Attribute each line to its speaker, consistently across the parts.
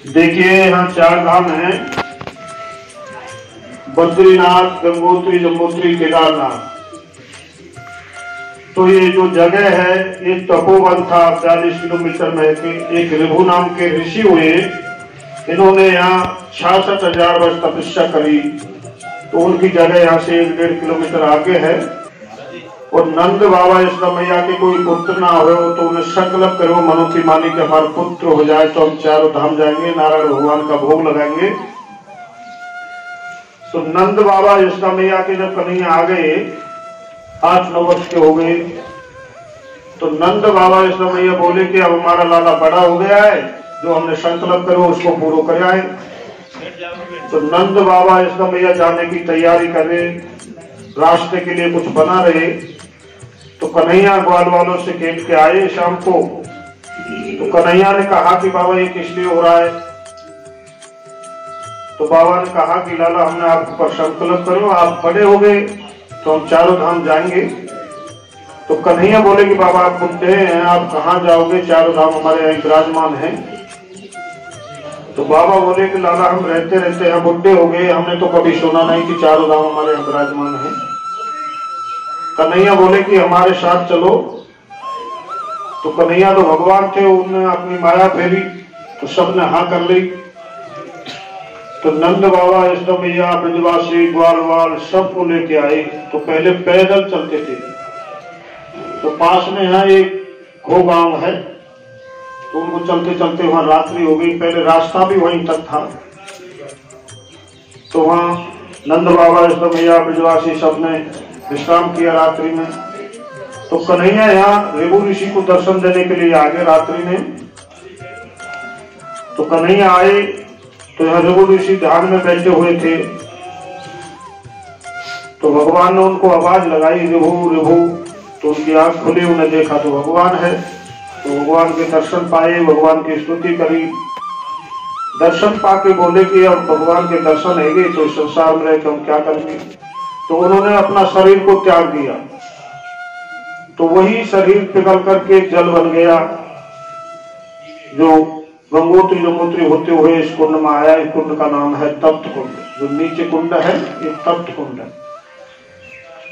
Speaker 1: देखिए यहाँ 4 धाम हैं, बद्रीनाथ, गंगोत्री, यमुनोत्री, केदारनाथ। तो ये जो जगह है ये तपोवन था, 40 किलोमीटर में एक ऋभु नाम के ऋषि हुए। इन्होंने यहाँ 66,000 वर्ष तपस्या करी। तो उनकी जगह यहाँ से 1-1.5 किलोमीटर आगे है। और नंद बाबा यशोदा मैया के कोई पुत्र ना हो तो उन्हें संकल्प करो मनो की मानी के हमारे पुत्र हो जाए तो हम 4 धाम जाएंगे, नारायण भगवान का भोग लगाएंगे। तो नंद बाबा यशोदा मैया के जब कन्हैया आ गए, 8-9 वर्ष के हो गए, तो नंद बाबा यशोदा मैया बोले कि अब हमारा लाला बड़ा हो गया है, जो हमने संकल्प करो उसको पूरा कर आए। तो नंद बाबा यशोदा मैया जाने की तैयारी कर रहे, रास्ते के लिए कुछ बना रहे। तो कन्हैया ग्वाल वालों से खेल के आए शाम को। तो कन्हैया ने कहा कि बाबा ये किस लिए हो रहा है? तो बाबा ने कहा कि लाला हमने आपको पर संकल्प करो, आप बड़े हो गए तो हम 4 धाम जाएंगे। तो कन्हैया बोले कि बाबा आप बुढ़े हैं, आप कहाँ जाओगे? 4 धाम हमारे यहाँ विराजमान हैं। तो बाबा बोले कि लाला हम रहते रहते हैं बुढ़े हो गए, हमने तो कभी सुना नहीं कि 4 धाम हमारे यहाँ विराजमान हैं। कन्हैया बोले कि हमारे साथ चलो। तो कन्हैया तो भगवान थे, उन्होंने अपनी माया फेरी तो सबने हाँ कर ली। तो नंद बाबा यशोदा मैया, ब्रजवासी, ग्वालवाल सबको लेके आए। तो पहले पैदल चलते थे। तो पास में यहाँ एक खो गांव है, तो उनको चलते चलते वहां रात्रि हो गई। पहले रास्ता भी वहीं तक था। तो वहां नंद बाबा यशोदा मैया, ब्रजवासी सबने विश्राम किया रात्रि में। तो कन्हैया यहाँ ऋभु ऋषि को दर्शन देने के लिए आ गए रात्रि में। तो कन्हैया आए तो यहाँ ऋभु ऋषि ध्यान में बैठे हुए थे। तो भगवान ने उनको आवाज लगाई, ऋभु ऋभु। तो उनकी आंख खुली, उन्हें देखा तो भगवान है। तो भगवान के दर्शन पाए, भगवान की स्तुति करी। दर्शन पाके बोले कि अब भगवान के दर्शन है गए तो इस संसार में रह के हम क्या करेंगे? तो उन्होंने अपना शरीर को त्याग दिया। तो वही शरीर पिघल करके जल बन गया, जो गंगोत्री यमुनोत्री होते हुए इस कुंड में आया। इस कुंड का नाम है तप्त कुंड। जो नीचे कुंड है ये तप्त कुंड है।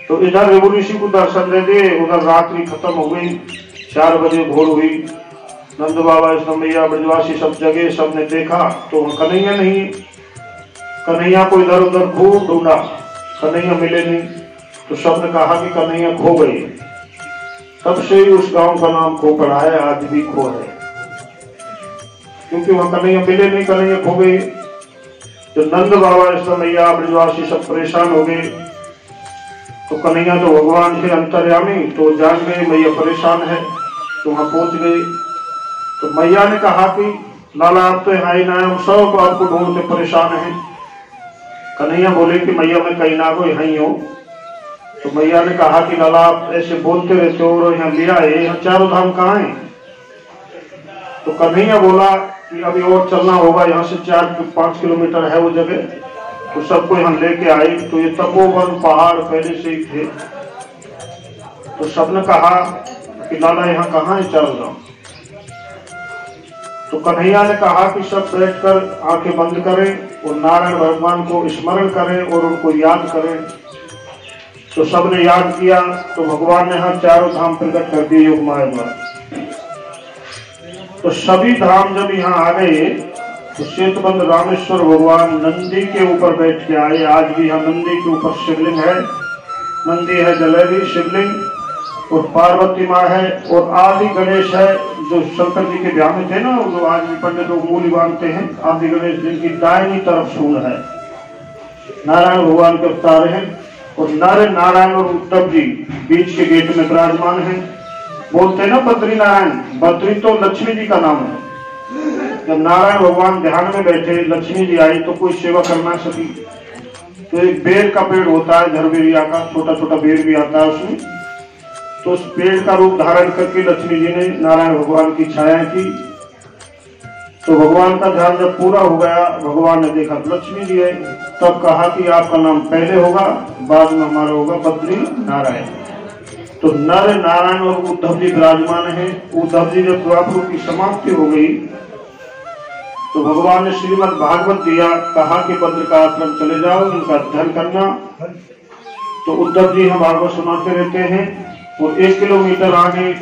Speaker 1: तो इधर ऋभु ऋषि को दर्शन दे दे, उधर रात्रि खत्म हो गई। 4 बजे भोर हुई। नंद बाबा यशोदा मैया, ब्रजवासी सब जगह, सबने देखा तो कन्हैया नहीं। कन्हैया को इधर उधर खूब ढूंढा, कन्हैया मिले नहीं। तो सबने कहा कि कन्हैया खो गई। तब से ही उस गांव का नाम खो पड़ा है, आज भी खो है, क्योंकि वहां कन्हैया मिले नहीं, कन्हैया खो गई। तो नंद बाबा यशोदा मैया, ब्रजवासी सब परेशान हो गए। तो कन्हैया तो भगवान थे अंतर्यामी, तो जान गए मैया परेशान है। तो वहां पहुंच गए। तो मैया ने कहा कि लाला आप तो यहाँ ही ना है, हम सब आपको ढूंढते परेशान हैं। कन्हैया बोले कि मैया मैं कहीं ना को यहीं हूँ। तो मैया ने कहा कि लाला आप ऐसे बोलते रहते हो और यहाँ लिया है, यहाँ 4 धाम कहाँ है? तो कन्हैया बोला कि अभी और चलना होगा, यहाँ से 4-5 किलोमीटर है वो जगह। तो सबको यहाँ लेके आई। तो ये तपोवन पहाड़ पहले से ही थे। तो सबने कहा कि लाला यहाँ कहाँ है 4 धाम? तो कन्हैया ने कहा कि सब बैठकर आंखें बंद करें और नारायण भगवान को स्मरण करें और उनको याद करें। तो सबने याद किया। तो भगवान ने यहाँ 4 धाम प्रकट कर दिए योग माया द्वारा। तो सभी धाम जब यहाँ आ गए तो श्वेतबंध रामेश्वर भगवान नंदी के ऊपर बैठ के आए। आज भी यहाँ नंदी के ऊपर शिवलिंग है। नंदी है जलेबी शिवलिंग, और पार्वती माँ है, और आदि गणेश है जो शंकर जी के ब्याह में थे ना, जो आज भी पंडित लोग मूली बांधते हैं। आदि गणेश जिनकी दाहिनी तरफ सूंड है, नारायण भगवान के अवतार हैं। और नर नारायण और उद्धव जी बीच के गेट में विराजमान है। बोलते हैं ना बद्री नारायण, बद्री तो लक्ष्मी जी का नाम है। जब नारायण भगवान ध्यान में बैठे, लक्ष्मी जी आई तो कोई सेवा करना सकी। तो एक बेर का पेड़ होता है, झरबेरिया का छोटा छोटा बेर भी आता है उसमें। तो उस पेड़ का रूप धारण करके लक्ष्मी जी ने नारायण भगवान की छाया की। तो भगवान का ध्यान जब पूरा हो गया, भगवान ने देखा लक्ष्मी जी है, तब कहा कि आपका नाम पहले होगा, बाद में हमारा होगा बद्री नारायण। तो नर नारायण और उद्धव जी विराजमान है। उद्धव जी जब द्वापर की समाप्ति हो गई तो भगवान ने श्रीमद् भागवत दिया, कहा कि भद्र का आश्रम चले जाओ, इनका अध्ययन करना। तो उद्धव जी हम भागवत सुनाते रहते हैं। और 1 किलोमीटर आगे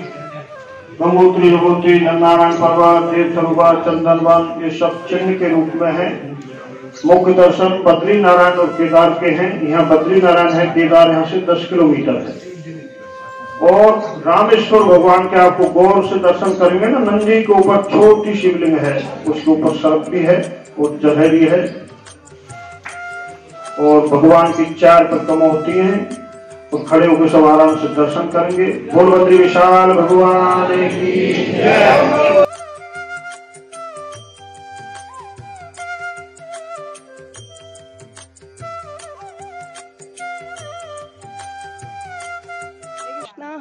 Speaker 1: गंगोत्री, यमुनोत्री, नारायण पर्वत, देव सरोवर, चंदनवन, ये सब चिन्ह के रूप में है। मुख्य दर्शन बद्री नारायण और केदार के हैं। यहाँ बद्री नारायण है, केदार यहाँ से 10 किलोमीटर है। और रामेश्वर भगवान के आपको गौर से दर्शन करेंगे ना, नंदी के ऊपर छोटी शिवलिंग है, उसके ऊपर सर्प भी है और जगह भी है। और भगवान की 4 प्रतिमा होती हैं। और खड़े होकर सब आराम से दर्शन करेंगे। बोल बद्री विशाल भगवान की जय।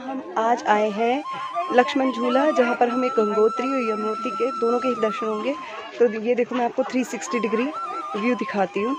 Speaker 2: हम आज आए हैं लक्ष्मण झूला, जहाँ पर हमें गंगोत्री और यमुनोत्री के दोनों के ही दर्शन होंगे। तो ये देखो, मैं आपको 360 डिग्री व्यू दिखाती हूँ।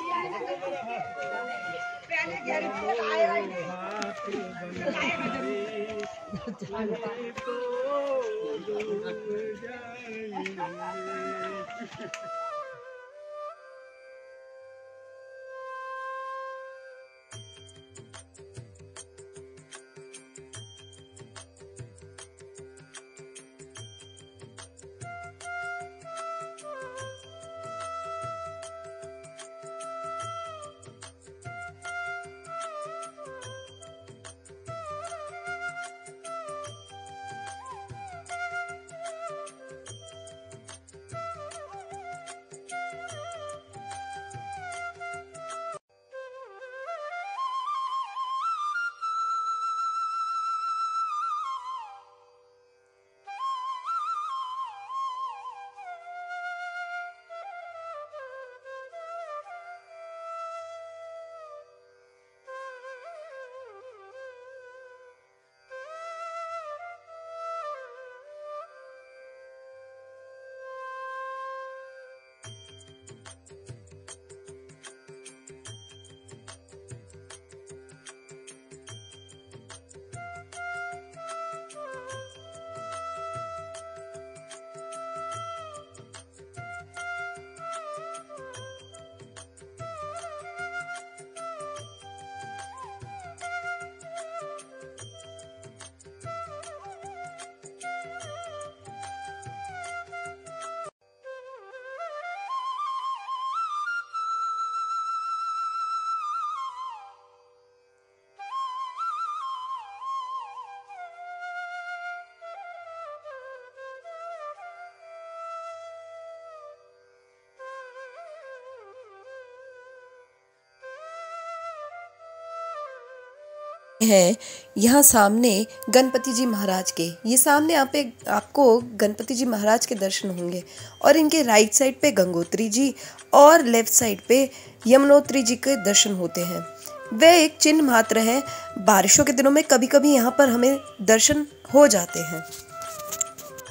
Speaker 3: है यहाँ सामने गणपति जी महाराज के, ये सामने यहाँ पे आपको गणपति जी महाराज के दर्शन होंगे। और इनके राइट साइड पे गंगोत्री जी और लेफ्ट साइड पे यमुनोत्री जी के दर्शन होते हैं। वह एक चिन्ह मात्र है। बारिशों के दिनों में कभी कभी यहाँ पर हमें दर्शन हो जाते हैं।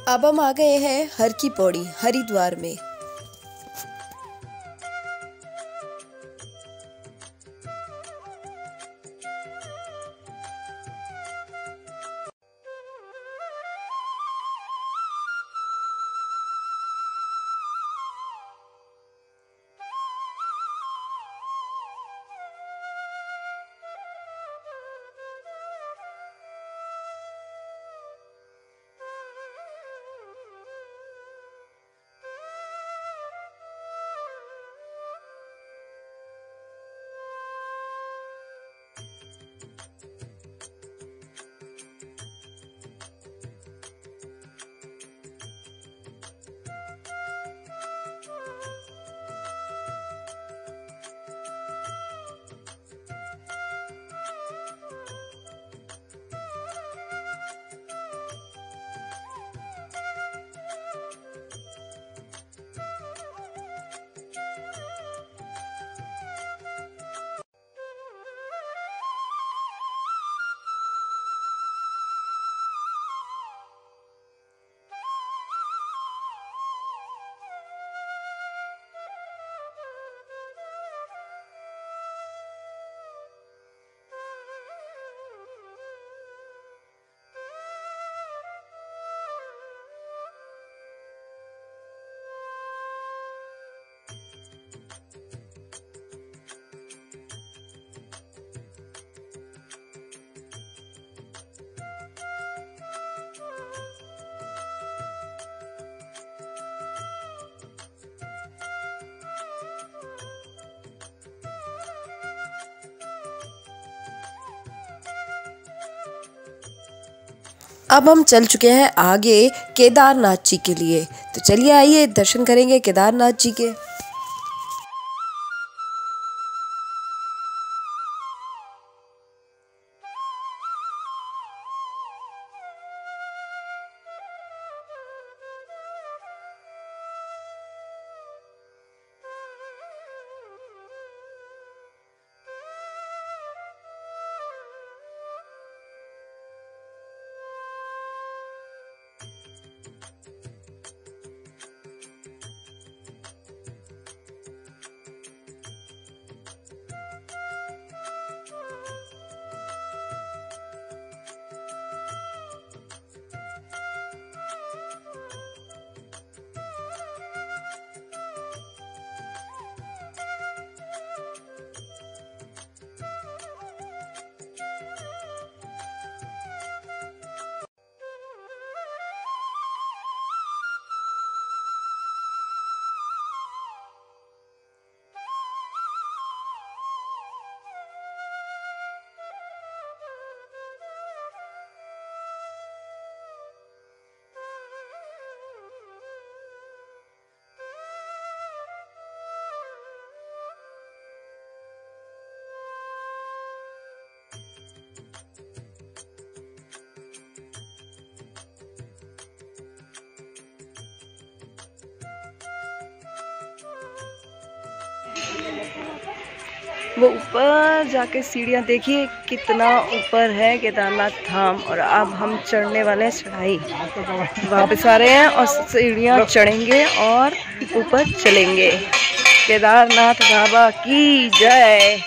Speaker 3: अब हम आ गए हैं हर की पौड़ी हरिद्वार में। अब हम चल चुके हैं आगे केदारनाथ जी के लिए। तो चलिए आइए दर्शन करेंगे केदारनाथ जी के। वो ऊपर जाके सीढ़ियाँ देखिए कितना ऊपर है केदारनाथ धाम। और अब हम चढ़ने वाले हैं चढ़ाई, वापस आ रहे हैं और सीढ़ियाँ चढ़ेंगे और ऊपर चलेंगे। केदारनाथ बाबा की जय।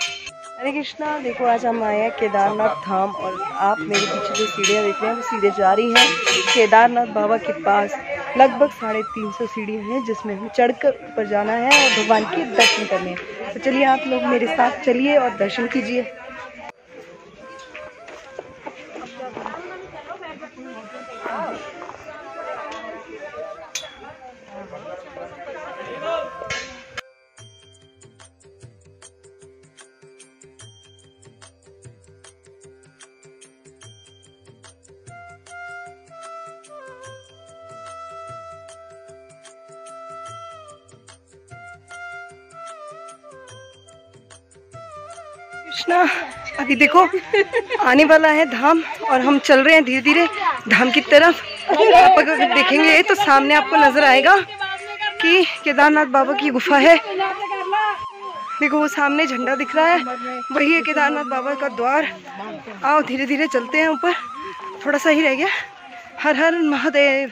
Speaker 3: हरे कृष्णा। देखो आज हम आए हैं केदारनाथ धाम और आप मेरे पीछे जो सीढ़ियाँ देख रहे हैं वो सीधे जा रही हैं केदारनाथ बाबा के पास। लगभग 350 सीढ़ियाँ हैं जिसमें हमें चढ़कर ऊपर जाना है और भगवान के दर्शन करने हैं। तो चलिए आप लोग मेरे साथ चलिए और दर्शन कीजिए। कृष्णा, अभी देखो आने वाला है धाम और हम चल रहे हैं धीरे धीरे धाम की तरफ। आप अगर देखेंगे तो सामने आपको नजर आएगा कि केदारनाथ बाबा की गुफा है। देखो वो सामने झंडा दिख रहा है, वही है केदारनाथ बाबा का द्वार। आओ धीरे धीरे चलते हैं ऊपर, थोड़ा सा ही रह गया। हर हर महादेव।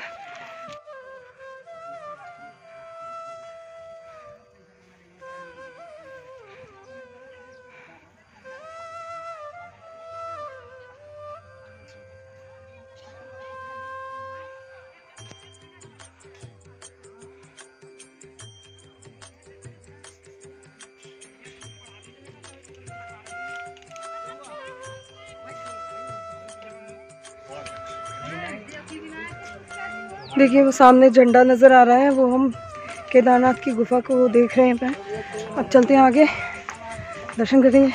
Speaker 3: देखिए वो सामने झंडा नज़र आ रहा है, वो हम केदारनाथ की गुफा को वो देख रहे हैं। अब चलते हैं आगे, दर्शन करेंगे।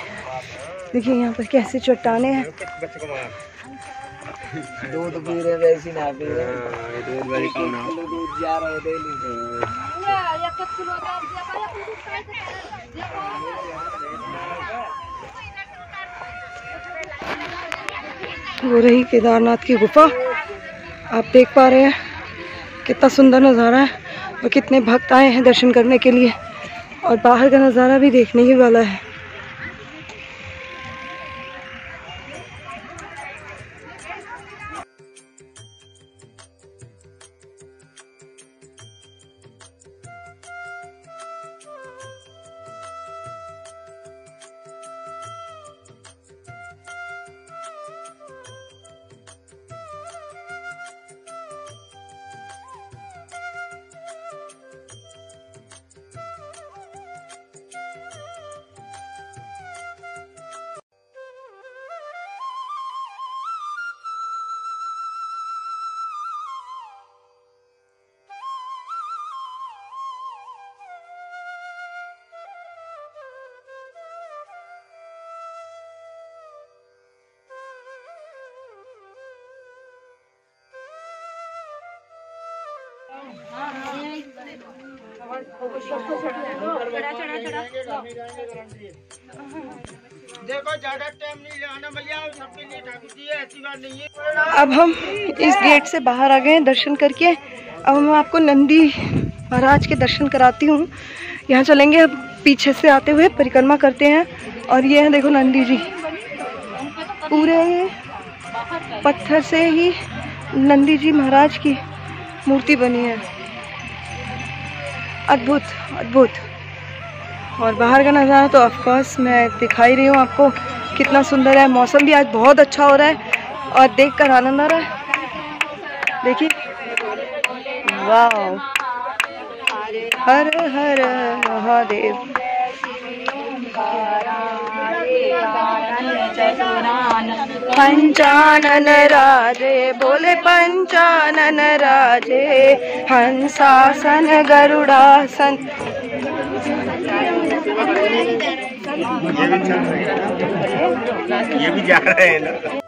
Speaker 3: देखिए यहाँ पर कैसे चट्टाने हैं।
Speaker 4: दूध पी रहे वैसी ना पी रहे, दूध जा रहे
Speaker 2: वो रही केदारनाथ की गुफा, आप देख पा रहे हैं कितना सुंदर नज़ारा है और कितने भक्त आए हैं दर्शन करने के लिए। और बाहर का नज़ारा भी देखने ही वाला है।
Speaker 5: देखो ज्यादा टाइम नहीं लगाना भैया, सबके लिए ठाकुर जी ऐसी बात नहीं है।
Speaker 2: अब हम इस गेट से बाहर आ गए हैं दर्शन करके। अब मैं आपको नंदी महाराज के दर्शन कराती हूँ। यहाँ चलेंगे, अब पीछे से आते हुए परिक्रमा करते हैं। और ये है देखो नंदी जी, पूरे पत्थर से ही नंदी जी महाराज की मूर्ति बनी है। अद्भुत अद्भुत। और बाहर का नज़ारा तो ऑफकोर्स मैं दिखाई रही हूँ आपको, कितना सुंदर है। मौसम भी आज बहुत अच्छा हो रहा है और देखकर आनंद आ रहा है। देखिए, वाह, हर हर महादेव। पंचानन राजे बोले, पंचानन राजे, हंसासन गरुड़ासन।
Speaker 5: ये भी जा रहे हैं ना।